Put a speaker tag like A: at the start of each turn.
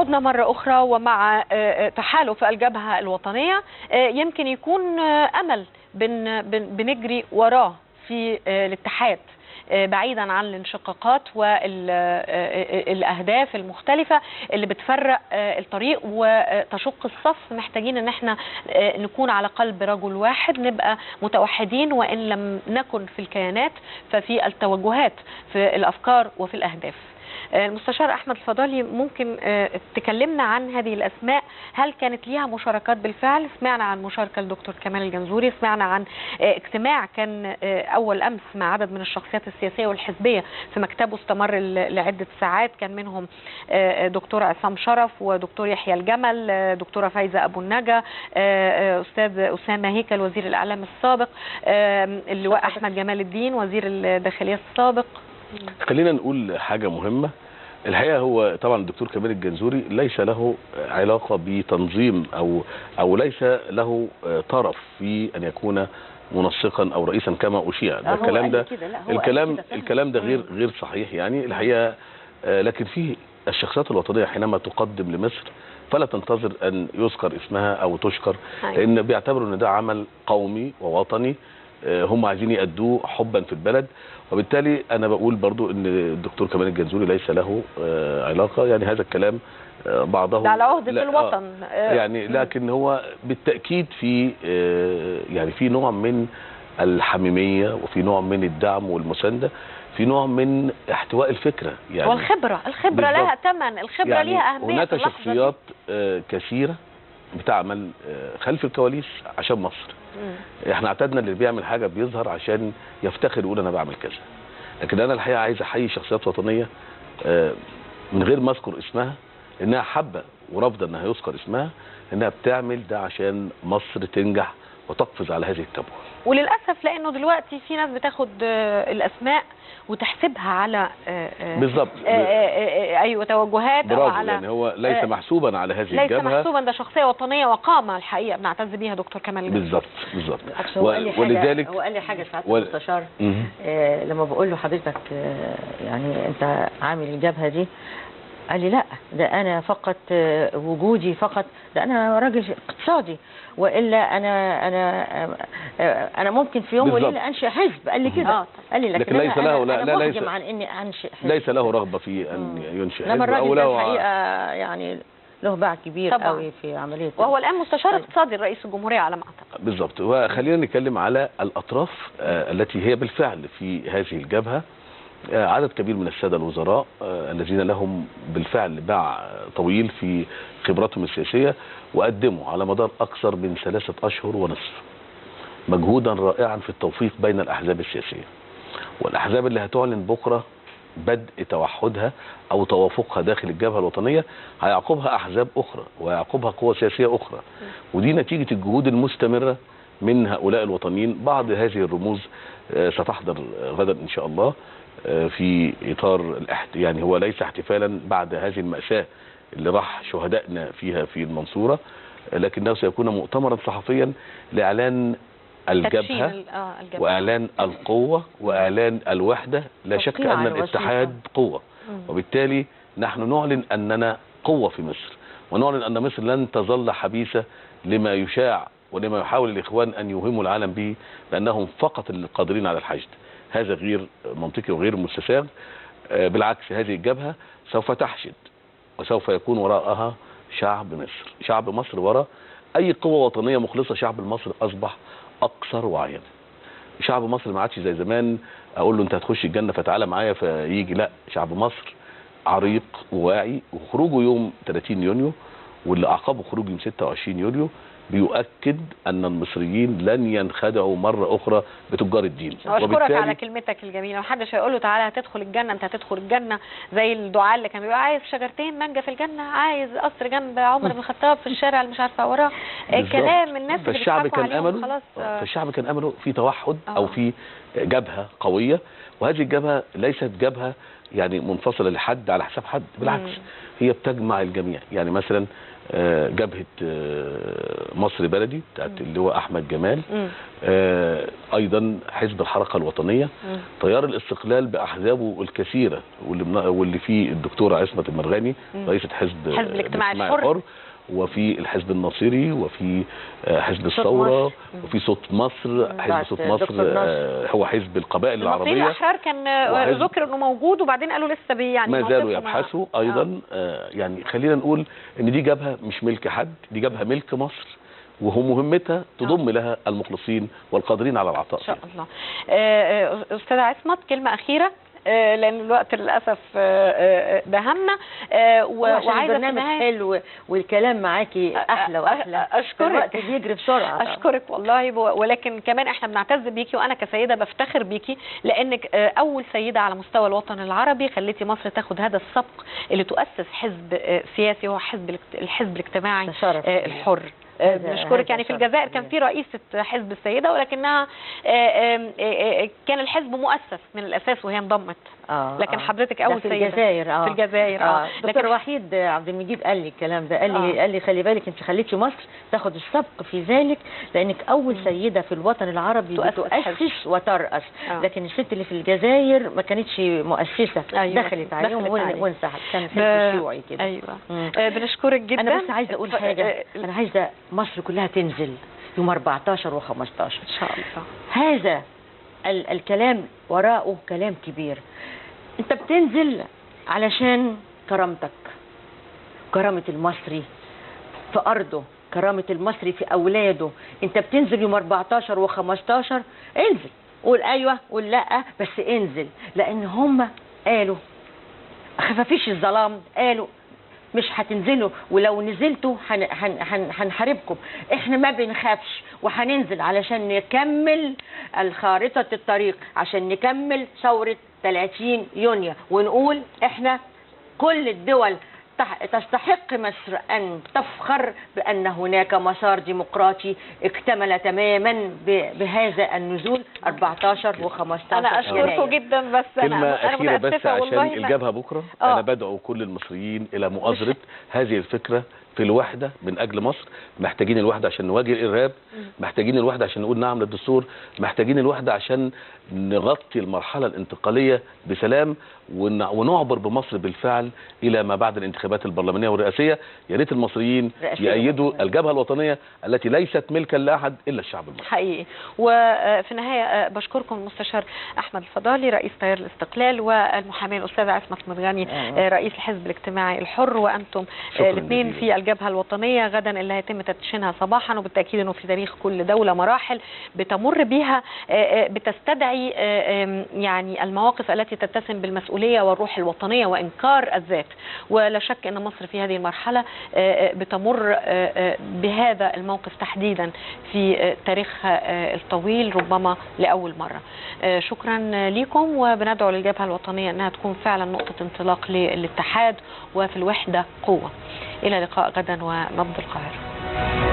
A: عدنا مرة أخرى ومع تحالف الجبهة الوطنية يمكن يكون أمل بنجري وراه في الاتحاد بعيدا عن الانشقاقات والأهداف المختلفة اللي بتفرق الطريق وتشق الصف. محتاجين ان احنا نكون على قلب رجل واحد، نبقى متوحدين وإن لم نكن في الكيانات ففي التوجهات، في الأفكار وفي الأهداف. المستشار أحمد الفضالي، ممكن تكلمنا عن هذه الأسماء؟ هل كانت ليها مشاركات بالفعل؟ سمعنا عن مشاركة الدكتور كمال الجنزوري، سمعنا عن اجتماع كان أول أمس مع عدد من الشخصيات السياسية والحزبية في مكتبه استمر لعدة ساعات، كان منهم دكتور عصام شرف ودكتور يحيى الجمل، دكتورة فايزة أبو النجا، أستاذ أسامة هيكل وزير الإعلام السابق، اللواء أحمد جمال الدين وزير الداخلية السابق.
B: خلينا نقول حاجة مهمة. الحقيقة هو طبعا الدكتور كمال الجنزوري ليس له علاقة بتنظيم أو ليس له طرف في أن يكون منسقا أو رئيسا كما أشيع. ده الكلام ده غير صحيح يعني الحقيقة. لكن في الشخصيات الوطنية حينما تقدم لمصر فلا تنتظر أن يذكر اسمها أو تشكر، لأن بيعتبروا أن ده عمل قومي ووطني هم عايزين يأدوه حبا في البلد. وبالتالي انا بقول برضو ان الدكتور كمال الجنزوري ليس له علاقة، يعني هذا الكلام بعضه
A: على عهدة الوطن
B: يعني، لكن هو بالتأكيد في يعني في نوع من الحميمية وفي نوع من الدعم والمساندة، في نوع من احتواء الفكرة يعني.
A: والخبرة لها ثمن، الخبرة يعني لها أهمية.
B: هناك شخصيات كثيرة بتعمل خلف الكواليس عشان مصر. احنا اعتدنا اللي بيعمل حاجة بيظهر عشان يفتخر يقول انا بعمل كذا، لكن انا الحقيقة عايز احيي شخصيات وطنية من غير ما اذكر اسمها، انها حابة ورافضة انها يذكر اسمها، انها بتعمل ده عشان مصر تنجح وتقفز على هذه التبوة.
A: وللأسف لأنه دلوقتي في ناس بتاخد الأسماء وتحسبها على
B: بالظبط
A: أيوة توجهات أو على
B: يعني هو ليس محسوبا على هذه الجبهة،
A: ليس محسوبا. ده شخصية وطنية وقامة الحقيقة بنعتز بيها دكتور كمال الجنزوري.
B: بالظبط.
C: ولذلك هو قال لي حاجة ساعات المستشار لما بقول له حضرتك يعني أنت عامل الجبهة دي، قال لي لا ده انا فقط وجودي فقط، ده انا راجل اقتصادي، والا انا ممكن في يوم وليله انشئ حزب. قال لي كده، قال لي لكن
B: ليس له
C: ليس عن اني انشئ حزب،
B: ليس له رغبه في ان ينشئ حزب.
C: لما الراجل ده الحقيقه يعني له باع كبير طبعا قوي في عمليه،
A: وهو الان مستشار اقتصادي رئيس الجمهوريه على ما اعتقد.
B: بالظبط. وخلينا نتكلم على الاطراف التي هي بالفعل في هذه الجبهه. عدد كبير من السادة الوزراء الذين لهم بالفعل باع طويل في خبراتهم السياسية، وقدموا على مدار أكثر من 3 أشهر ونصف مجهودا رائعا في التوفيق بين الأحزاب السياسية. والأحزاب اللي هتعلن بكرة بدء توحدها أو توافقها داخل الجبهة الوطنية هيعقبها أحزاب أخرى ويعقبها قوى سياسية أخرى، ودي نتيجة الجهود المستمرة من هؤلاء الوطنيين. بعض هذه الرموز ستحضر غدا إن شاء الله في إطار يعني هو ليس احتفالا بعد هذه المأساة اللي راح شهدائنا فيها في المنصورة، لكنه سيكون مؤتمرا صحفيا لإعلان الجبهة وإعلان القوة وإعلان الوحدة. لا شك أن الاتحاد قوة، وبالتالي نحن نعلن أننا قوة في مصر، ونعلن أن مصر لن تظل حبيسة لما يشاع ولما يحاول الإخوان أن يوهموا العالم به بأنهم فقط القادرين على الحشد. هذا غير منطقي وغير مستساغ. بالعكس، هذه الجبهة سوف تحشد وسوف يكون وراءها شعب مصر. شعب مصر وراء أي قوة وطنية مخلصة. شعب مصر أصبح أكثر وعيا. شعب مصر ما عادش زي زمان أقول له أنت هتخش الجنة فتعالى معايا فيجي، لا، شعب مصر عريق وواعي. وخروجه يوم 30 يونيو واللي أعقبه خروج يوم 26 يوليو بيؤكد أن المصريين لن ينخدعوا مرة أخرى بتجار الدين.
A: وأشكرك على كلمتك الجميلة. محدش هيقول له تعالى هتدخل الجنة، أنت هتدخل الجنة زي الدعاء اللي كان بيقول عايز شجرتين مانجا في الجنة، عايز قصر جنب عمر بن الخطاب في الشارع اللي مش عارفة وراه. كلام الناس اللي بيضحكوا عليهم خلاص.
B: فالشعب كان أمله في توحد أو في جبهة قوية، وهذه الجبهة ليست جبهة يعني منفصلة لحد على حساب حد، بالعكس هي بتجمع الجميع. يعني مثلا جبهة مصر بلدي بتاعت اللواء أحمد جمال، أيضا حزب الحركة الوطنية، تيار الاستقلال بأحزابه الكثيرة واللي فيه الدكتورة عصمت المرغني رئيسة حزب
A: الاجتماع الحر،
B: وفي الحزب الناصري، وفي حزب الثورة، وفي صوت مصر. حزب صوت مصر هو حزب القبائل العربية.
A: الأحرار كان ذكر انه موجود وبعدين قالوا لسه يعني
B: ما زالوا يبحثوا ايضا. يعني خلينا نقول ان دي جبهة مش ملك حد، دي جبهة ملك مصر، وهو مهمتها تضم لها المخلصين والقادرين على العطاء.
A: ان شاء الله. أستاذة عصمت، كلمة أخيرة لان الوقت للاسف دهمنا،
C: وعايزه برنامج حلو والكلام معاكي احلى واحلى.
A: اشكرك،
C: الوقت بيجري بسرعه.
A: اشكرك والله، ولكن كمان احنا بنعتز بيكي، وانا كسيده بفتخر بيكي لانك اول سيده على مستوى الوطن العربي خليتي مصر تاخد هذا السبق اللي تؤسس حزب سياسي هو الحزب الاجتماعي الحر. بنشكرك. يعني في الجزائر كان في رئيسة حزب السيدة، ولكنها كان الحزب مؤسس من الأساس وهي انضمت. لكن حضرتك أول سيدة
C: في الجزائر.
A: في الجزائر.
C: دكتور وحيد عبد المجيد قال لي الكلام ده، قال لي خلي بالك انت خليتي مصر تاخد السبق في ذلك، لانك اول سيدة في الوطن العربي تؤسس وترأس. لكن الست اللي في الجزائر ما كانتش مؤسسة. دخلت عليهم وانسحبت، كان حزب شيوعي كده.
A: ايوه. بنشكرك جدا.
C: انا بس عايزه اقول حاجه، انا عايزه مصر كلها تنزل يوم 14 و15
A: ان شاء الله.
C: هذا الكلام وراءه كلام كبير. انت بتنزل علشان كرامتك، كرامة المصري في أرضه، كرامة المصري في أولاده. انت بتنزل يوم 14 و15، انزل، قول أيوة قول لأ، بس انزل، لأن هم قالوا خفافيش الظلام، قالوا مش هتنزلوا، ولو نزلتوا هنحاربكم. احنا ما بنخافش وهننزل علشان نكمل الخارطة الطريق، عشان نكمل ثورة 30 يونيو، ونقول احنا كل الدول تستحق مصر أن تفخر بأن هناك مسار ديمقراطي اكتمل تماما بهذا النزول 14 و15.
A: أنا أشكركم جدا. بس
B: كلمة أخيرة بس عشان الجبهة بكرة. أنا بدعو كل المصريين إلى مؤازرة هذه الفكرة في الوحدة من أجل مصر. محتاجين الوحدة عشان نواجه الإرهاب، محتاجين الوحدة عشان نقول نعم للدستور، محتاجين الوحدة عشان نغطي المرحلة الانتقالية بسلام ونعبر بمصر بالفعل إلى ما بعد الانتخابات البرلمانية والرئاسية. يا ريت المصريين يأيدوا الجبهة الوطنية التي ليست ملكا لأحد إلا الشعب المصري.
A: حقيقي. وفي النهاية بشكركم المستشار أحمد الفضالي رئيس تيار الاستقلال، والمحامية الأستاذة عصمت مرغني رئيس الحزب الاجتماعي الحر، وأنتم الاثنين في الجبهة الوطنية. غدا اللي هيتم تدشينها صباحا، وبالتأكيد أنه في تاريخ كل دولة مراحل بتمر بها بتستدعي يعني المواقف التي تتسم بالمسؤولية والروح الوطنية وإنكار الذات. ولا شك أن مصر في هذه المرحلة بتمر بهذا الموقف تحديدا في تاريخها الطويل، ربما لأول مرة. شكرا لكم، وبندعو للجبهة الوطنية أنها تكون فعلا نقطة انطلاق للاتحاد، وفي الوحدة قوة. إلى اللقاء غدا ونبض القاهرة.